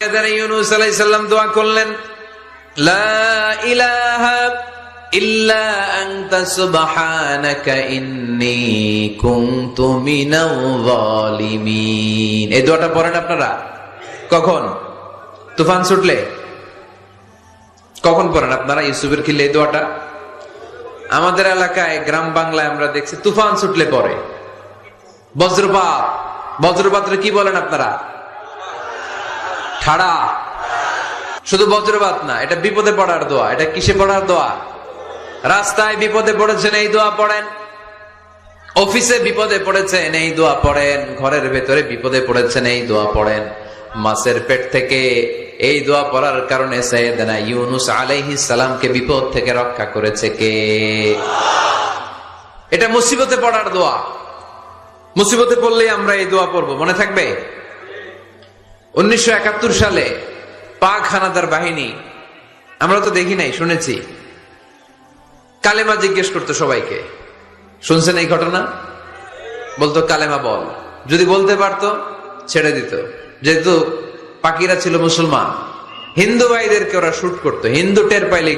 ইউনূস আলাইহিস সালাম দোয়া করলেন, লা ইলাহা ইল্লা আনতা সুবহানাকা ইন্নী কুনতু মিনাল যালিমিন। এই দোয়াটা পড়েন আপনারা কখন? তুফান ছুটলে। কখন পড়েন আপনারা ইউসুফের খিলে এই দোয়াটা? আমাদের এলাকায় গ্রাম বাংলায় আমরা দেখছি তুফান ছুটলে পড়ে। বজ্রপাত, বজ্রপাতরে কি বলেন আপনারা? ঠাড়া। শুধু বজ্রপাত না, এটা বিপদে পড়ার দোয়া। এটা কিসে পড়ার দোয়া? রাস্তায় বিপদে পড়েছেন এই দোয়া পড়েন, অফিসে বিপদে পড়েছেন এই দোয়া পড়েন, ঘরের ভেতরে বিপদে পড়েছেন এই দোয়া পড়েন। মাছের পেট থেকে এই দোয়া পড়ার কারণে সাইয়েদনা ইউনূস আলাইহিস সালামকে বিপদ থেকে রক্ষা করেছে কে? এটা মুসিবতে পড়ার দোয়া। মুসিবতে পড়লেই আমরা এই দোয়া পড়বো, মনে থাকবে? 1971 সালে পাক হানাদার বাহিনী, আমরা তো দেখি নাই, শুনেছি, কালেমা জিজ্ঞেস করতো সবাইকে। শুনছেন এই ঘটনা? বলতো কালেমা বল, যদি বলতে পারতো ছেড়ে দিত। যেহেতু পাকিরা ছিল মুসলমান, হিন্দু ভাইদেরকে ওরা শুট করতো, হিন্দু টের পাইলে